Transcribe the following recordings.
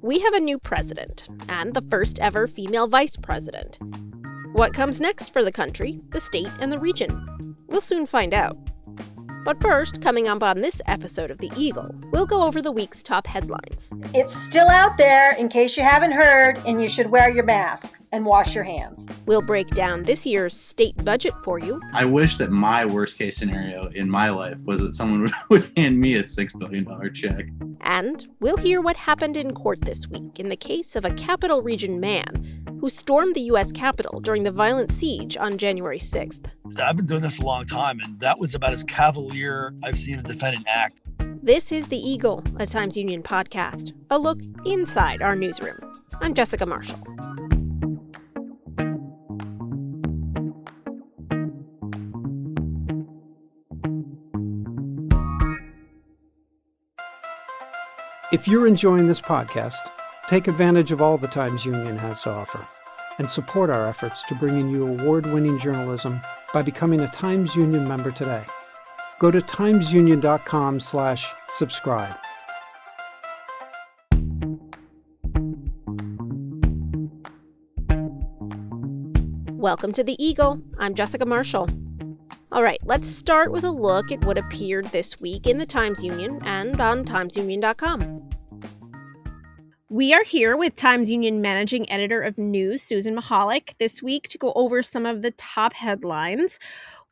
We have a new president and the first ever female vice president. What comes next for the country, the state, and the region? We'll soon find out. But first, coming up on this episode of The Eagle, we'll go over the week's top headlines. It's still out there in case you haven't heard, and you should wear your mask and wash your hands. We'll break down this year's state budget for you. I wish that my worst case scenario in my life was that someone would hand me a $6 billion check. And we'll hear what happened in court this week in the case of a Capital Region man who stormed the U.S. Capitol during the violent siege on January 6th. I've been doing this a long time, and that was about as cavalier I've seen a defendant act. This is The Eagle, a Times Union podcast, a look inside our newsroom. I'm Jessica Marshall. If you're enjoying this podcast, take advantage of all the Times Union has to offer and support our efforts to bring in you award-winning journalism by becoming a Times Union member today. Go to timesunion.com/subscribe. Welcome to The Eagle. I'm Jessica Marshall. All right, let's start with a look at what appeared this week in the Times Union and on timesunion.com. We are here with Times Union Managing Editor of News, Susan Mehalick, this week to go over some of the top headlines.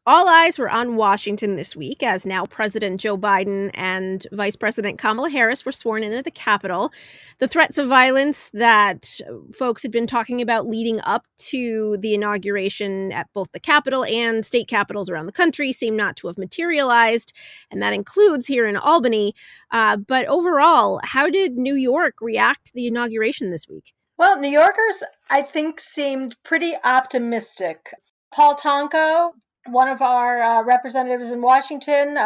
All eyes were on Washington this week as now President Joe Biden and Vice President Kamala Harris were sworn in at the Capitol. The threats of violence that folks had been talking about leading up to the inauguration at both the Capitol and state capitals around the country seem not to have materialized, and that includes here in Albany. But overall, how did New York react to the inauguration this week? Well, New Yorkers, I think, seemed pretty optimistic. Paul Tonko, one of our representatives in Washington,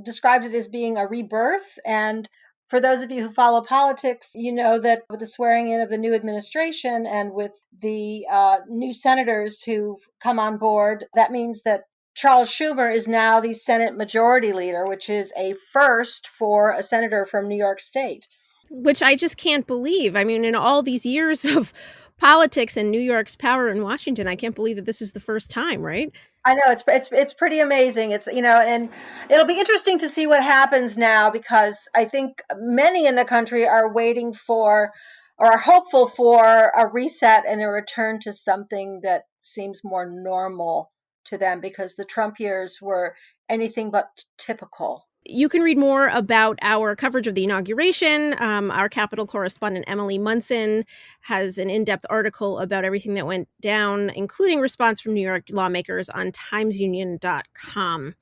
described it as being a rebirth. And for those of you who follow politics, you know that with the swearing in of the new administration and with the new senators who've come on board, that means that Charles Schumer is now the Senate Majority Leader, which is a first for a senator from New York State. Which I just can't believe. I mean, in all these years of politics and New York's power in Washington, I can't believe that this is the first time, right? I know it's pretty amazing. It's, and it'll be interesting to see what happens now, because I think many in the country are waiting for or are hopeful for a reset and a return to something that seems more normal to them, because the Trump years were anything but typical. You can read more about our coverage of the inauguration. Our Capitol correspondent, Emily Munson, has an in-depth article about everything that went down, including response from New York lawmakers on timesunion.com.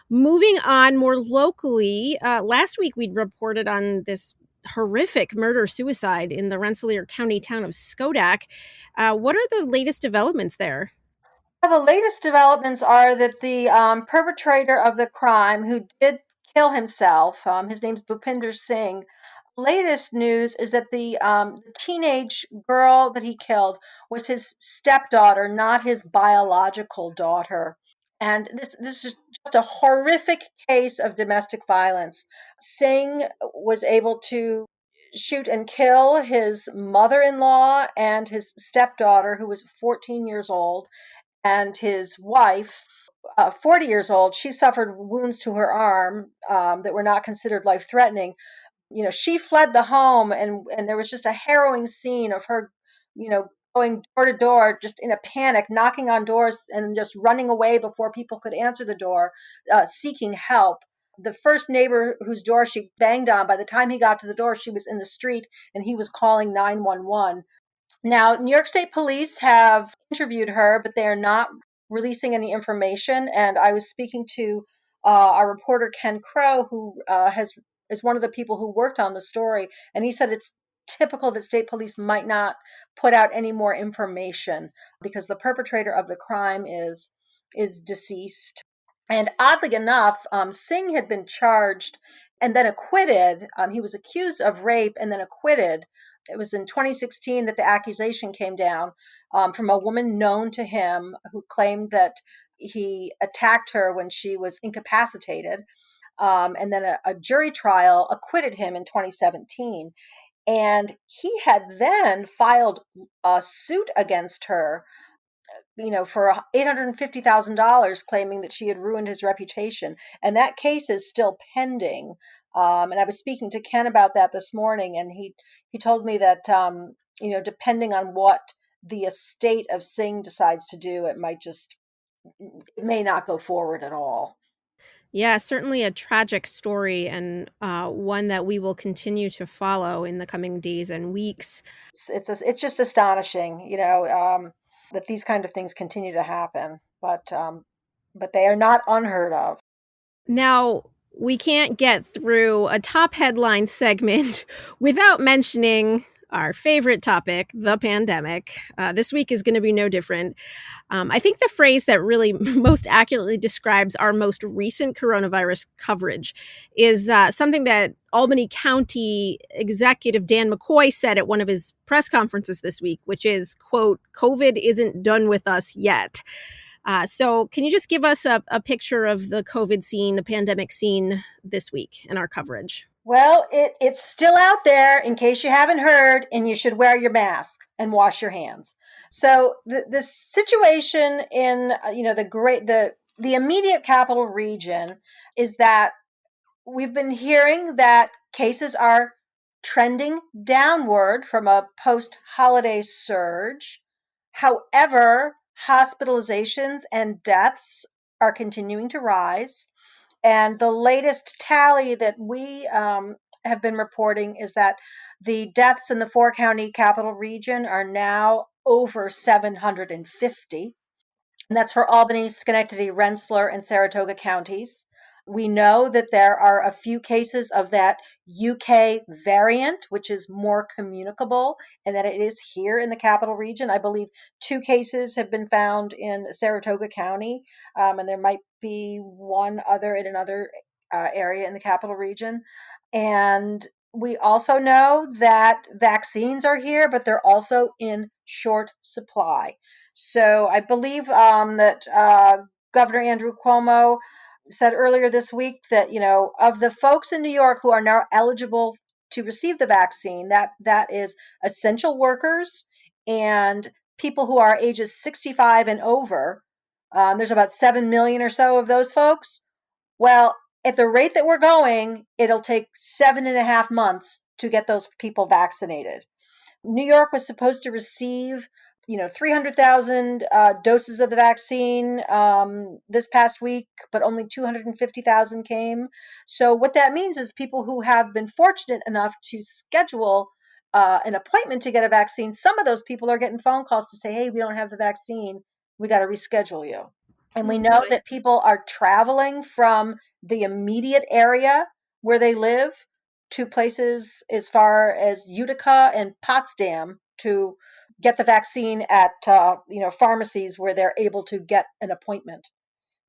Moving on more locally, last week we'd reported on this horrific murder-suicide in the Rensselaer County town of Schodack. What are the latest developments there? The latest developments are that the perpetrator of the crime, who did kill himself, his name's Bhupinder Singh. Latest news is that the teenage girl that he killed was his stepdaughter, not his biological daughter. And this is just a horrific case of domestic violence. Singh was able to shoot and kill his mother-in-law and his stepdaughter, who was 14 years old, and his wife, 40 years old. She suffered wounds to her arm that were not considered life-threatening. She fled the home, and there was just a harrowing scene of her, going door to door, just in a panic, knocking on doors and just running away before people could answer the door, seeking help. The first neighbor whose door she banged on, by the time he got to the door, she was in the street and he was calling 911. Now, New York State Police have interviewed her, but they are not releasing any information. And I was speaking to our reporter, Ken Crow, who is one of the people who worked on the story. And he said it's typical that state police might not put out any more information because the perpetrator of the crime is deceased. And oddly enough, Singh had been charged and then acquitted. He was accused of rape and then acquitted. It was in 2016 that the accusation came down from a woman known to him who claimed that he attacked her when she was incapacitated. And then a jury trial acquitted him in 2017. And he had then filed a suit against her, for $850,000, claiming that she had ruined his reputation. And that case is still pending. And I was speaking to Ken about that this morning, and he told me that, depending on what the estate of Singh decides to do, it may not go forward at all. Yeah, certainly a tragic story, and one that we will continue to follow in the coming days and weeks. It's just astonishing, that these kind of things continue to happen, but they are not unheard of. Now, we can't get through a top headline segment without mentioning our favorite topic, the pandemic. This week is going to be no different. I think the phrase that really most accurately describes our most recent coronavirus coverage is something that Albany County Executive Dan McCoy said at one of his press conferences this week, which is, quote, "COVID isn't done with us yet." So can you just give us a picture of the COVID scene, the pandemic scene this week in our coverage? Well, it's still out there in case you haven't heard, and you should wear your mask and wash your hands. So the situation in the immediate capital region is that we've been hearing that cases are trending downward from a post-holiday surge. However, hospitalizations and deaths are continuing to rise. And the latest tally that we have been reporting is that the deaths in the 4-county capital region are now over 750. And that's for Albany, Schenectady, Rensselaer, and Saratoga counties. We know that there are a few cases of that UK variant, which is more communicable, and that it is here in the capital region. I believe 2 cases have been found in Saratoga County, and there might be one other in another area in the capital region. And we also know that vaccines are here, but they're also in short supply. So I believe that Governor Andrew Cuomo said earlier this week that, of the folks in New York who are now eligible to receive the vaccine, that is essential workers and people who are ages 65 and over. There's about 7 million or so of those folks. Well, at the rate that we're going, it'll take 7.5 months to get those people vaccinated. New York was supposed to receive 300,000 doses of the vaccine this past week, but only 250,000 came. So what that means is people who have been fortunate enough to schedule an appointment to get a vaccine, some of those people are getting phone calls to say, hey, we don't have the vaccine. We got to reschedule you. And we know that people are traveling from the immediate area where they live to places as far as Utica and Potsdam to get the vaccine at pharmacies where they're able to get an appointment.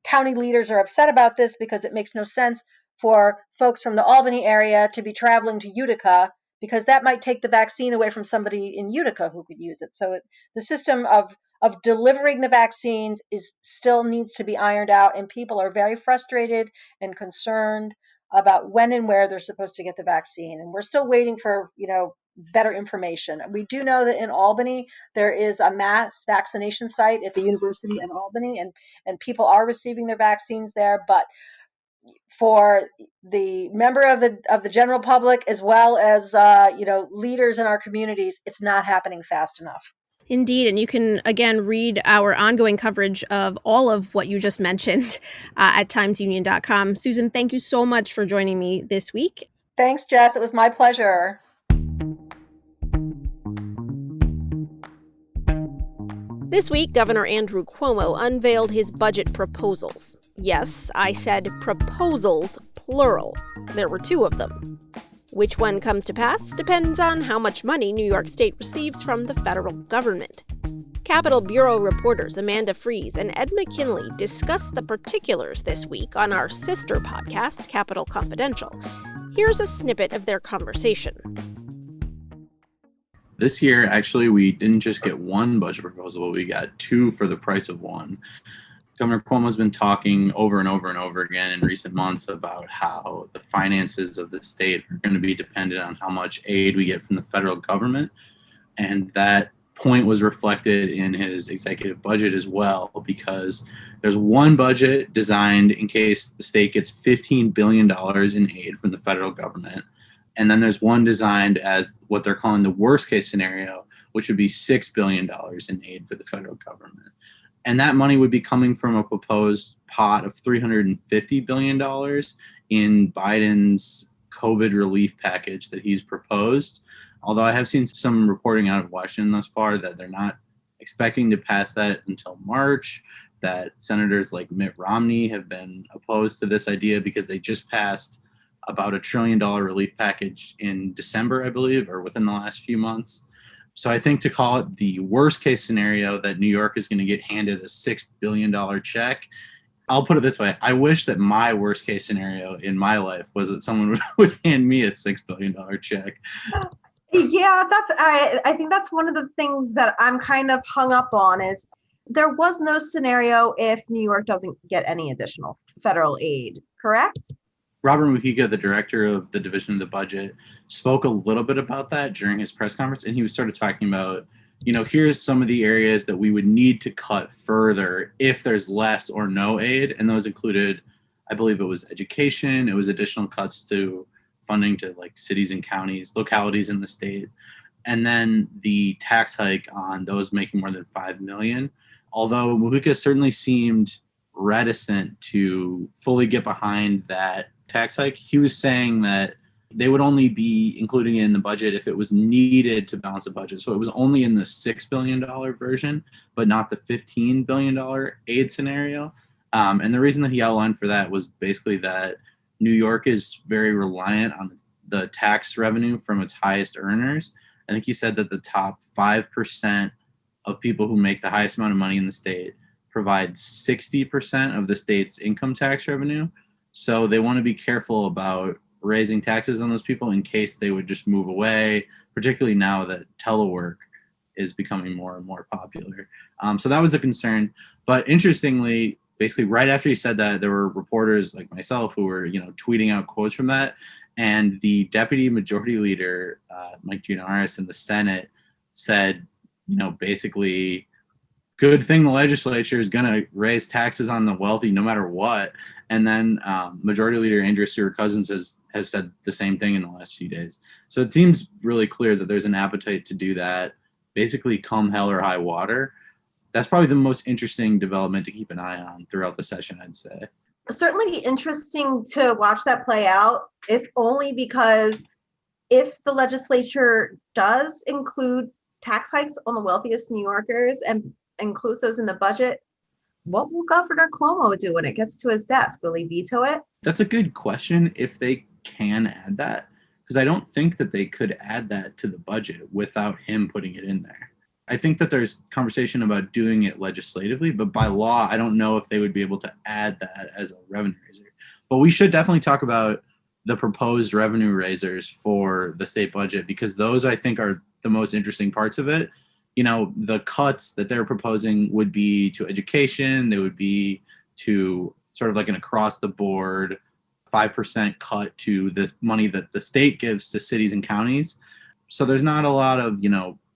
County leaders are upset about this because it makes no sense for folks from the Albany area to be traveling to Utica, because that might take the vaccine away from somebody in Utica who could use it. So the system of delivering the vaccines still needs to be ironed out, and people are very frustrated and concerned about when and where they're supposed to get the vaccine. And we're still waiting for, better information. We do know that in Albany, there is a mass vaccination site at the University of Albany, and people are receiving their vaccines there. But for the member of the general public, as well as, leaders in our communities, it's not happening fast enough. Indeed. And you can, again, read our ongoing coverage of all of what you just mentioned at timesunion.com. Susan, thank you so much for joining me this week. Thanks, Jess. It was my pleasure. This week, Governor Andrew Cuomo unveiled his budget proposals. Yes, I said proposals, plural. There were 2 of them. Which one comes to pass depends on how much money New York State receives from the federal government. Capitol Bureau reporters Amanda Fries and Ed McKinley discussed the particulars this week on our sister podcast, Capitol Confidential. Here's a snippet of their conversation. This year, actually, we didn't just get one budget proposal, but we got 2 for the price of one. Governor Cuomo's been talking over and over and over again in recent months about how the finances of the state are going to be dependent on how much aid we get from the federal government. And that point was reflected in his executive budget as well, because there's one budget designed in case the state gets $15 billion in aid from the federal government. And then there's one designed as what they're calling the worst case scenario, which would be $6 billion in aid for the federal government. And that money would be coming from a proposed pot of $350 billion in Biden's COVID relief package that he's proposed. Although I have seen some reporting out of Washington thus far that they're not expecting to pass that until March, that senators like Mitt Romney have been opposed to this idea because they just passed about $1 trillion relief package in December, I believe, or within the last few months. So I think to call it the worst case scenario that New York is going to get handed a $6 billion check, I'll put it this way. I wish that my worst case scenario in my life was that someone would hand me a $6 billion check. Yeah, I think that's one of the things that I'm kind of hung up on is there was no scenario if New York doesn't get any additional federal aid, correct? Robert Mujica, the director of the Division of the Budget, spoke a little bit about that during his press conference, and he was sort of talking about, here's some of the areas that we would need to cut further if there's less or no aid, and those included, I believe it was education, it was additional cuts to funding to like cities and counties, localities in the state, and then the tax hike on those making more than $5 million. Although Mujica certainly seemed reticent to fully get behind that tax hike, he was saying that they would only be including it in the budget if it was needed to balance the budget. So it was only in the $6 billion version, but not the $15 billion aid scenario. And the reason that he outlined for that was basically that New York is very reliant on the tax revenue from its highest earners. I think he said that the top 5% of people who make the highest amount of money in the state provide 60% of the state's income tax revenue. So they want to be careful about raising taxes on those people in case they would just move away, particularly now that telework is becoming more and more popular. So that was a concern. But interestingly, basically right after he said that, there were reporters like myself who were, tweeting out quotes from that. And the deputy majority leader, Mike Gianaris in the Senate, said, basically, good thing the legislature is going to raise taxes on the wealthy no matter what. And then Majority Leader Andrew Stewart-Cousins has said the same thing in the last few days. So it seems really clear that there's an appetite to do that, basically come hell or high water. That's probably the most interesting development to keep an eye on throughout the session, I'd say. Certainly interesting to watch that play out, if only because if the legislature does include tax hikes on the wealthiest New Yorkers and includes those in the budget, what will Governor Cuomo do when it gets to his desk? Will he veto it? That's a good question, if they can add that, because I don't think that they could add that to the budget without him putting it in there. I think that there's conversation about doing it legislatively, but by law, I don't know if they would be able to add that as a revenue raiser. But we should definitely talk about the proposed revenue raisers for the state budget, because those, I think, are the most interesting parts of it. The cuts that they're proposing would be to education. They would be to sort of like an across the board 5% cut to the money that the state gives to cities and counties. So there's not a lot of,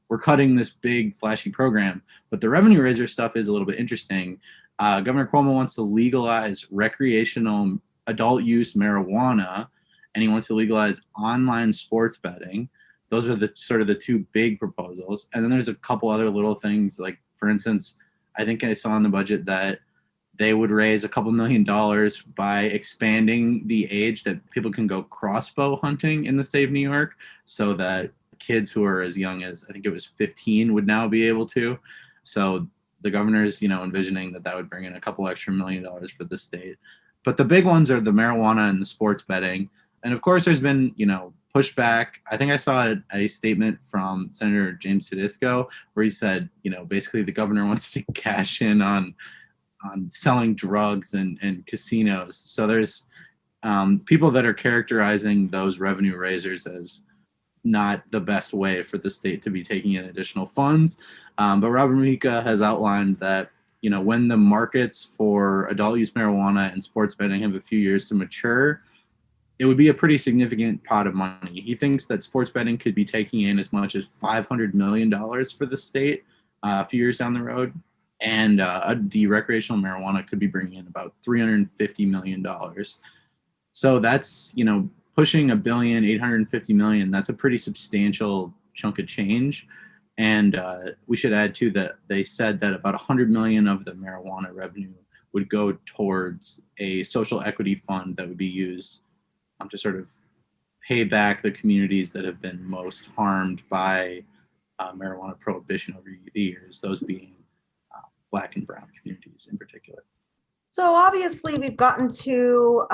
we're cutting this big flashy program, but the revenue raiser stuff is a little bit interesting. Governor Cuomo wants to legalize recreational adult use marijuana, and he wants to legalize online sports betting. Those are the sort of the two big proposals. And then there's a couple other little things, like, for instance, I think I saw in the budget that they would raise a couple $1 million by expanding the age that people can go crossbow hunting in the state of New York, so that kids who are as young as, I think it was 15, would now be able to. So the governor's, envisioning that would bring in a couple extra $1 million for the state. But the big ones are the marijuana and the sports betting. And of course, there's been, pushback. I think I saw a statement from Senator James Tedesco where he said, basically the governor wants to cash in on selling drugs and casinos. So there's people that are characterizing those revenue raisers as not the best way for the state to be taking in additional funds. But Robert Mujica has outlined that when the markets for adult use marijuana and sports betting have a few years to mature, it would be a pretty significant pot of money. He thinks that sports betting could be taking in as much as $500 million for the state a few years down the road. And the recreational marijuana could be bringing in about $350 million. So that's, pushing $1.85 billion. That's a pretty substantial chunk of change. And we should add too that they said that about $100 million of the marijuana revenue would go towards a social equity fund that would be used to sort of pay back the communities that have been most harmed by marijuana prohibition over the years, those being Black and brown communities in particular. So obviously we've gotten to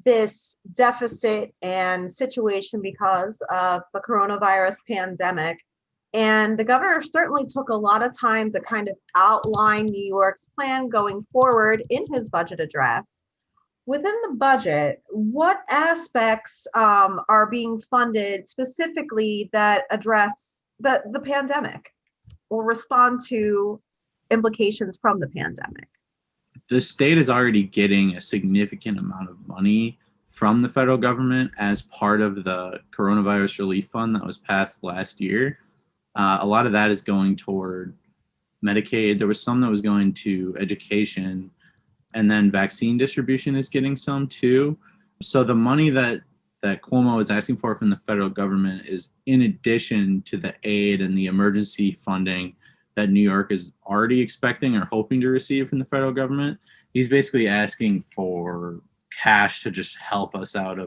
this deficit and situation because of the coronavirus pandemic. And the governor certainly took a lot of time to kind of outline New York's plan going forward in his budget address. Within the budget, what aspects are being funded specifically that address the pandemic or respond to implications from the pandemic? The state is already getting a significant amount of money from the federal government as part of the coronavirus relief fund that was passed last year. A lot of that is going toward Medicaid. There was some that was going to education, and then vaccine distribution is getting some too. So the money that Cuomo is asking for from the federal government is in addition to the aid and the emergency funding that New York is already expecting or hoping to receive from the federal government. He's basically asking for cash to just help us out.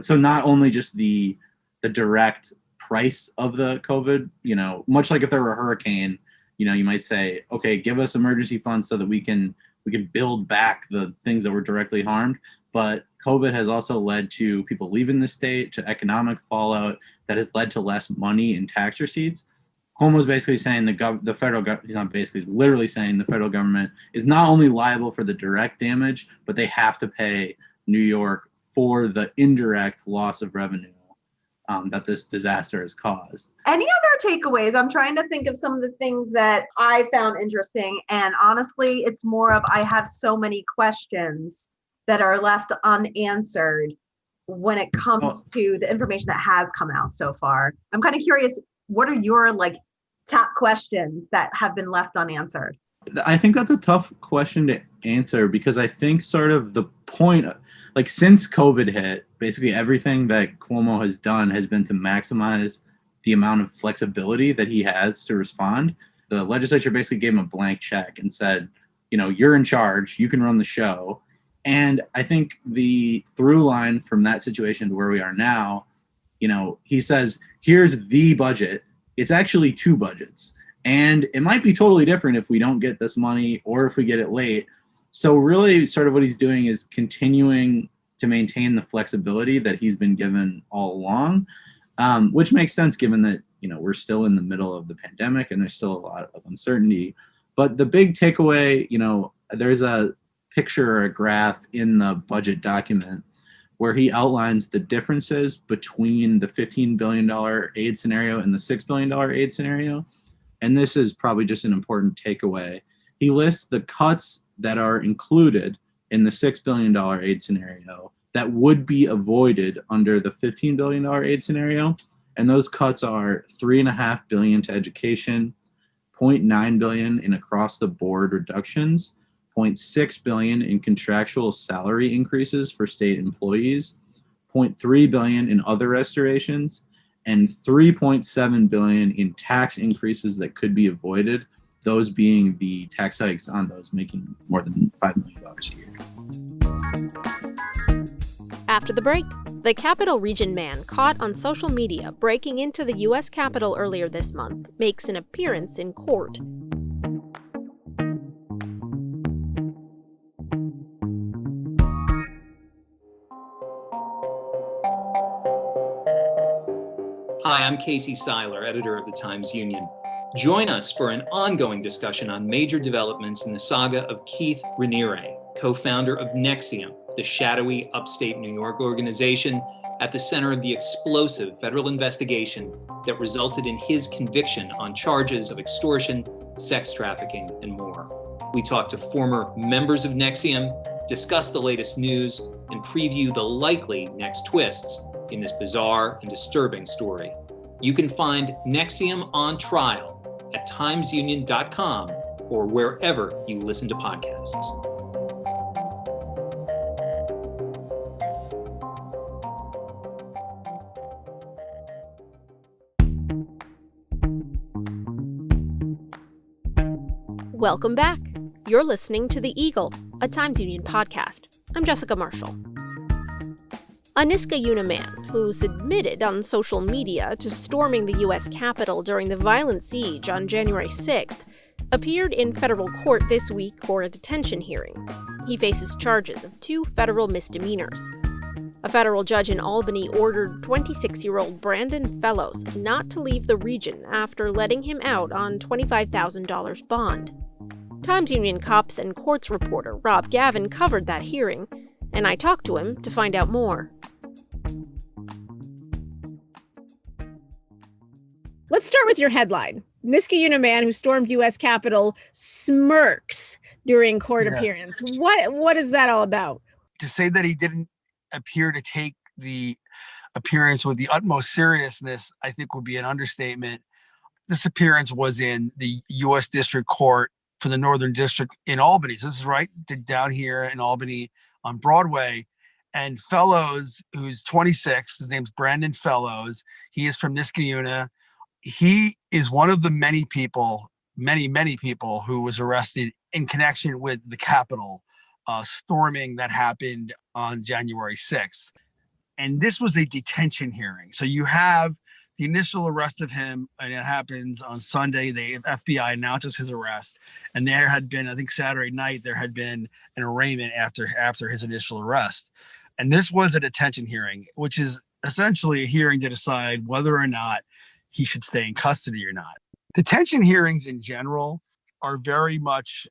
So not only just the direct price of the COVID, much like if there were a hurricane, you might say, okay, give us emergency funds so that we can build back the things that were directly harmed. But COVID has also led to people leaving the state, to economic fallout that has led to less money in tax receipts. Cuomo's basically saying the federal government, he's not basically, he's literally saying the federal government is not only liable for the direct damage, but they have to pay New York for the indirect loss of revenue that this disaster has caused. Any other takeaways? I'm trying to think of some of the things that I found interesting. And honestly, it's more of I have so many questions that are left unanswered when it comes to the information that has come out so far. I'm kind of curious, what are your top questions that have been left unanswered? I think that's a tough question to answer because I think sort of the point, since COVID hit, basically everything that Cuomo has done has been to maximize the amount of flexibility that he has to respond. The legislature basically gave him a blank check and said, you're in charge, you can run the show. And I think the through line from that situation to where we are now, he says, here's the budget. It's actually two budgets. And it might be totally different if we don't get this money or if we get it late. So really sort of what he's doing is continuing to maintain the flexibility that he's been given all along, which makes sense given that, we're still in the middle of the pandemic and there's still a lot of uncertainty. But the big takeaway, there's a picture or a graph in the budget document where he outlines the differences between the $15 billion aid scenario and the $6 billion aid scenario. And this is probably just an important takeaway. He lists the cuts that are included in the $6 billion aid scenario that would be avoided under the $15 billion aid scenario. And those cuts are $3.5 billion to education, $0.9 billion in across-the-board reductions, $0.6 billion in contractual salary increases for state employees, $0.3 billion in other restorations, and $3.7 billion in tax increases that could be avoided, those being the tax hikes on those making more than $5 million a year. After the break, the Capital Region man caught on social media breaking into the U.S. Capitol earlier this month makes an appearance in court. Hi, I'm Casey Seiler, editor of the Times-Union. Join us for an ongoing discussion on major developments in the saga of Keith Raniere, co-founder of NXIVM, the shadowy upstate New York organization at the center of the explosive federal investigation that resulted in his conviction on charges of extortion, sex trafficking, and more. We talk to former members of NXIVM, discuss the latest news, and preview the likely next twists in this bizarre and disturbing story. You can find NXIVM on Trial at timesunion.com or wherever you listen to podcasts. Welcome back. You're listening to The Eagle, a Times Union podcast. I'm Jessica Marshall. A Niskayuna man who's admitted on social media to storming the U.S. Capitol during the violent siege on January 6th appeared in federal court this week for a detention hearing. He faces charges of 2 federal misdemeanors. A federal judge in Albany ordered 26-year-old Brandon Fellows not to leave the region after letting him out on $25,000 bond. Times Union Cops and Courts reporter Rob Gavin covered that hearing, and I talked to him to find out more. Let's start with your headline. Niskayuna man who stormed U.S. Capitol smirks during court appearance. What is that all about? To say that he didn't appear to take the appearance with the utmost seriousness, I think would be an understatement. This appearance was in the U.S. District Court for the Northern District in Albany. So this is right down here in Albany on Broadway. And Fellows, who's 26, his name's Brandon Fellows. He is from Niskayuna. He is one of the many people who was arrested in connection with the Capitol storming that happened on January 6th. And this was a detention hearing. So you have the initial arrest of him, and it happens on Sunday. The FBI announces his arrest. And there had been, I think Saturday night, there had been an arraignment after his initial arrest. And this was a detention hearing, which is essentially a hearing to decide whether or not he should stay in custody or not. Detention hearings in general are very much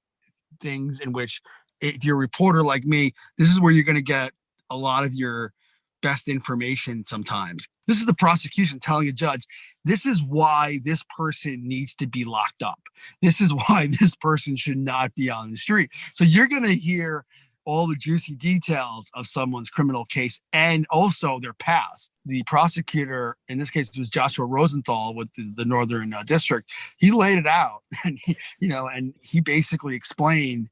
things in which, if you're a reporter like me, this is where you're going to get a lot of your best information sometimes. This is the prosecution telling a judge, this is why this person needs to be locked up. This is why this person should not be on the street. So you're going to hear all the juicy details of someone's criminal case and also their past. The prosecutor, in this case, it was Joshua Rosenthal with the Northern District. He laid it out, and he basically explained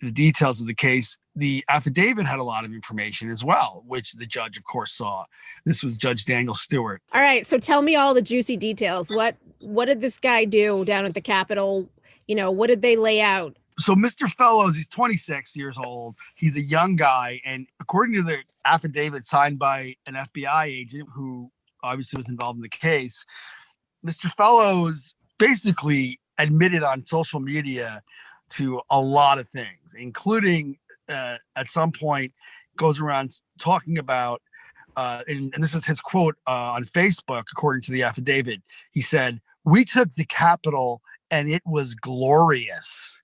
the details of the case. The affidavit had a lot of information as well, which the judge, of course, saw. This was Judge Daniel Stewart. All right, so tell me all the juicy details. What did this guy do down at the Capitol? What did they lay out? So Mr. Fellows, he's 26 years old. He's a young guy. And according to the affidavit signed by an FBI agent who obviously was involved in the case, Mr. Fellows basically admitted on social media to a lot of things, including at some point goes around talking about, and this is his quote on Facebook, according to the affidavit. He said, "We took the Capitol and it was glorious."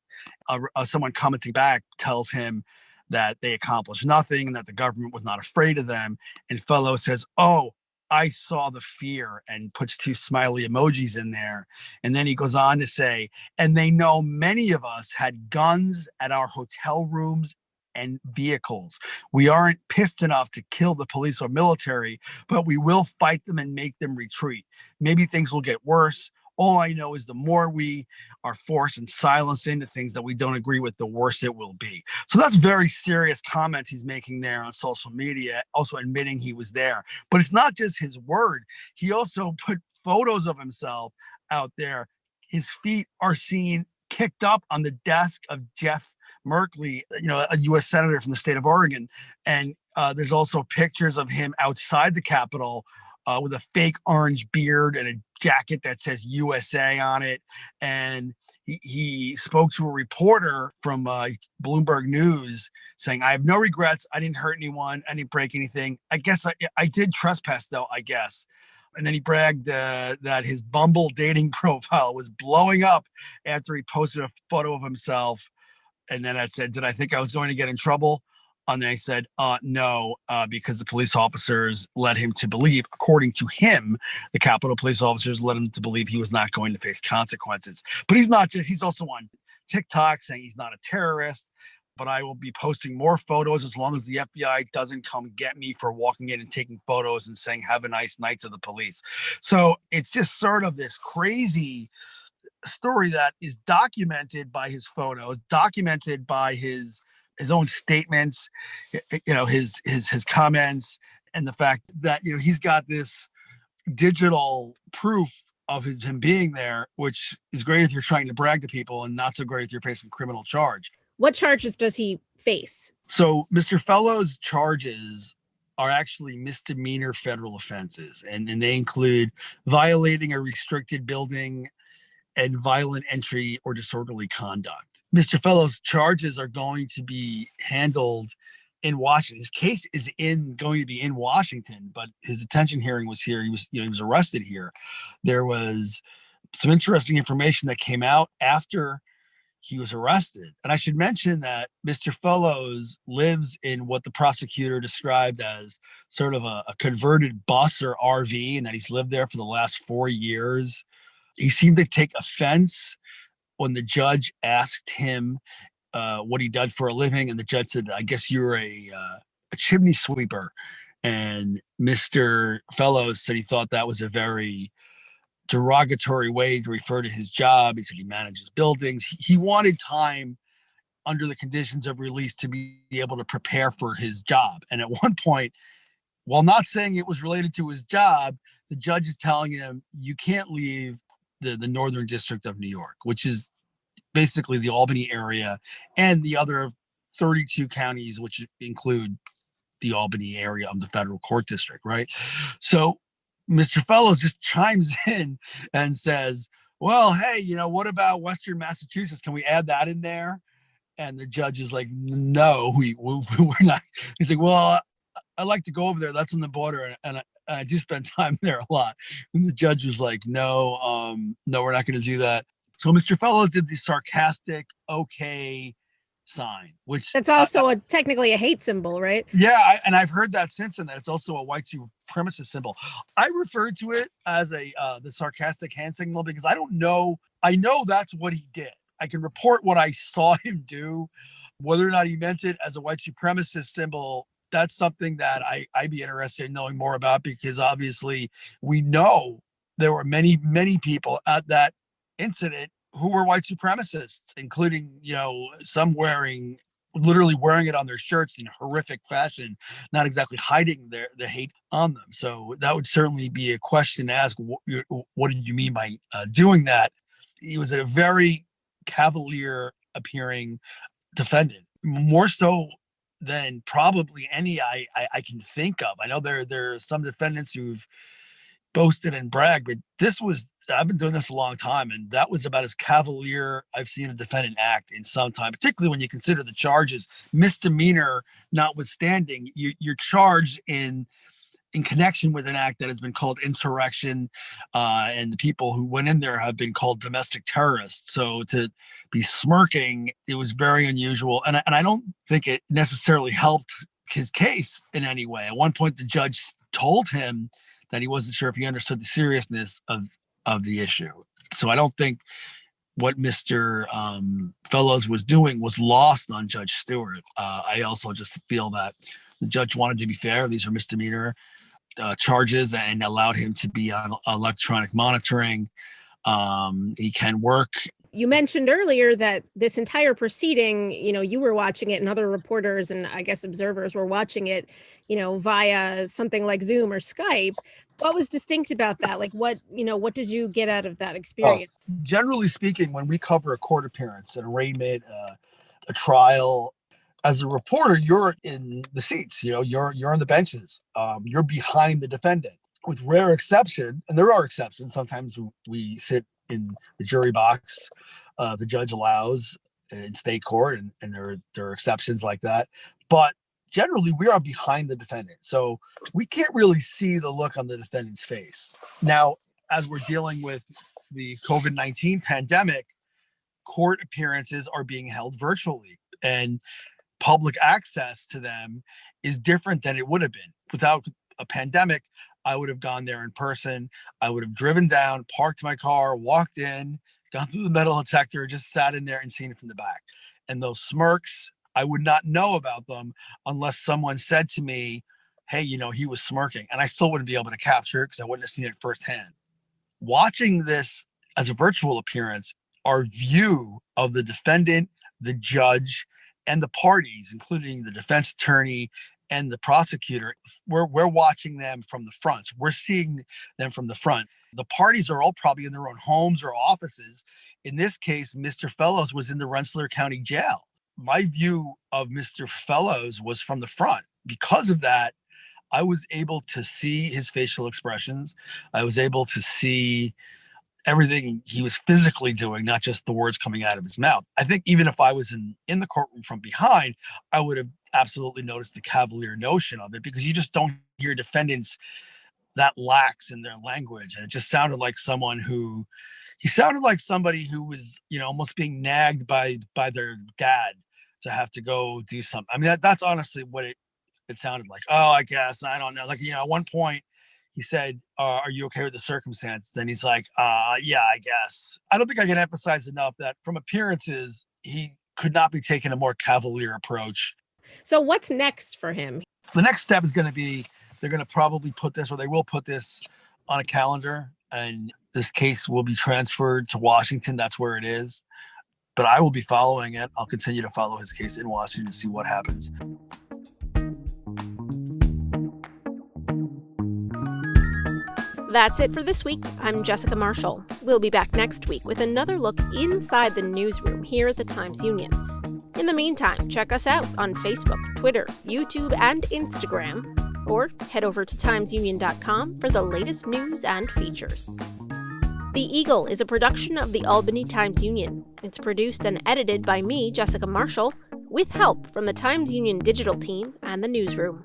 Someone commenting back tells him that they accomplished nothing and that the government was not afraid of them. And Fellows says, "Oh, I saw the fear," and puts 2 smiley emojis in there. And then he goes on to say, "And they know many of us had guns at our hotel rooms and vehicles. We aren't pissed enough to kill the police or military, but we will fight them and make them retreat. Maybe things will get worse. All I know is the more we are forced and silenced into things that we don't agree with, the worse it will be." So that's very serious comments he's making there on social media, also admitting he was there. But it's not just his word. He also put photos of himself out there. His feet are seen kicked up on the desk of Jeff Merkley, a U.S. Senator from the state of Oregon. And there's also pictures of him outside the Capitol with a fake orange beard and a jacket that says USA on it. And he spoke to a reporter from Bloomberg News saying, "I have no regrets. I didn't hurt anyone. I didn't break anything. I guess I did trespass, though, I guess." And then he bragged that his Bumble dating profile was blowing up after he posted a photo of himself. And then it said, "Did I think I was going to get in trouble?" And they said, no, because the police officers led him to believe, according to him, the Capitol police officers led him to believe he was not going to face consequences. But he's not just, he's also on TikTok saying he's not a terrorist, but I will be posting more photos as long as the FBI doesn't come get me for walking in and taking photos and saying, have a nice night to the police. So it's just sort of this crazy story that is documented by his photos, documented by his own statements, his comments, and the fact that, he's got this digital proof of him being there, which is great if you're trying to brag to people and not so great if you're facing a criminal charge. What charges does he face? So Mr. Fellow's charges are actually misdemeanor federal offenses, and they include violating a restricted building and violent entry or disorderly conduct. Mr. Fellow's charges are going to be handled in Washington. His case is going to be in Washington, but his detention hearing was here. He was arrested here. There was some interesting information that came out after he was arrested. And I should mention that Mr. Fellows lives in what the prosecutor described as sort of a converted bus or RV, and that he's lived there for the last 4 years. He seemed to take offense when the judge asked him what he did for a living, and the judge said, I guess you're a chimney sweeper. And Mr. Fellows said he thought that was a very derogatory way to refer to his job. He said he manages buildings. He wanted time under the conditions of release to be able to prepare for his job. And at one point, while not saying it was related to his job, the judge is telling him, you can't leave the Northern District of New York, which is basically the Albany area and the other 32 counties, which include the Albany area of the federal court district, right? So Mr. Fellows just chimes in and says, well, hey, what about Western Massachusetts? Can we add that in there? And the judge is like, no, we're not. He's like, well, I like to go over there. That's on the border. And I do spend time there a lot. And the judge was like, no, we're not going to do that. So Mr. Fellows did the sarcastic, okay sign, which that's also technically a hate symbol, right? Yeah, and I've heard that since then, that it's also a white supremacist symbol. I refer to it as the sarcastic hand signal because I don't know. I know that's what he did. I can report what I saw him do. Whether or not he meant it as a white supremacist symbol, that's something that I'd be interested in knowing more about, because obviously we know there were many, many people at that incident who were white supremacists, including, some literally wearing it on their shirts in horrific fashion, not exactly hiding the hate on them. So that would certainly be a question to ask. What did you mean by doing that? He was a very cavalier appearing defendant, more so than probably any I can think of. I know there are some defendants who've boasted and bragged, but I've been doing this a long time, and that was about as cavalier I've seen a defendant act in some time, particularly when you consider the charges, misdemeanor notwithstanding. You're charged in connection with an act that has been called insurrection, and the people who went in there have been called domestic terrorists. So to be smirking, it was very unusual, and I don't think it necessarily helped his case in any way. At one point, the judge told him that he wasn't sure if he understood the seriousness of the issue. So I don't think what Mr. Fellows was doing was lost on Judge Stewart. I also just feel that the judge wanted to be fair. These are misdemeanor charges and allowed him to be on electronic monitoring. He can work. You mentioned earlier that this entire proceeding, you were watching it and other reporters and I guess observers were watching it, via something like Zoom or Skype. What was distinct about that? Like what did you get out of that experience? Generally speaking, when we cover a court appearance, an arraignment, a trial, as a reporter, you're in the seats, you're on the benches, you're behind the defendant. With rare exception, and there are exceptions, sometimes we sit in the jury box, the judge allows in state court, and there are exceptions like that. But generally, we are behind the defendant. So we can't really see the look on the defendant's face. Now, as we're dealing with the COVID-19 pandemic, court appearances are being held virtually, and public access to them is different than it would have been. Without a pandemic, I would have gone there in person. I would have driven down, parked my car, walked in, gone through the metal detector, just sat in there and seen it from the back. And those smirks, I would not know about them unless someone said to me, hey, he was smirking. And I still wouldn't be able to capture it because I wouldn't have seen it firsthand. Watching this as a virtual appearance, our view of the defendant, the judge, and the parties, including the defense attorney and the prosecutor, we're watching them from the front. We're seeing them from the front. The parties are all probably in their own homes or offices. In this case, Mr. Fellows was in the Rensselaer County Jail. My view of Mr. Fellows was from the front. Because of that, I was able to see his facial expressions. I was able to see everything he was physically doing, not just the words coming out of his mouth. I think even if I was in the courtroom from behind, I would have absolutely noticed the cavalier notion of it, because you just don't hear defendants that lax in their language. And it just sounded like somebody who was, almost being nagged by their dad to have to go do something. I mean, that's honestly what it sounded like. Oh, I guess, I don't know. Like, at one point he said, are you okay with the circumstance? Then he's like, yeah, I guess. I don't think I can emphasize enough that from appearances, he could not be taking a more cavalier approach. So what's next for him? The next step is going to be, they're going to probably they will put this on a calendar, and this case will be transferred to Washington. That's where it is. But I will be following it. I'll continue to follow his case in Washington to see what happens. That's it for this week. I'm Jessica Marshall. We'll be back next week with another look inside the newsroom here at the Times-Union. In the meantime, check us out on Facebook, Twitter, YouTube, and Instagram, or head over to timesunion.com for the latest news and features. The Eagle is a production of the Albany Times-Union. It's produced and edited by me, Jessica Marshall, with help from the Times-Union digital team and the newsroom.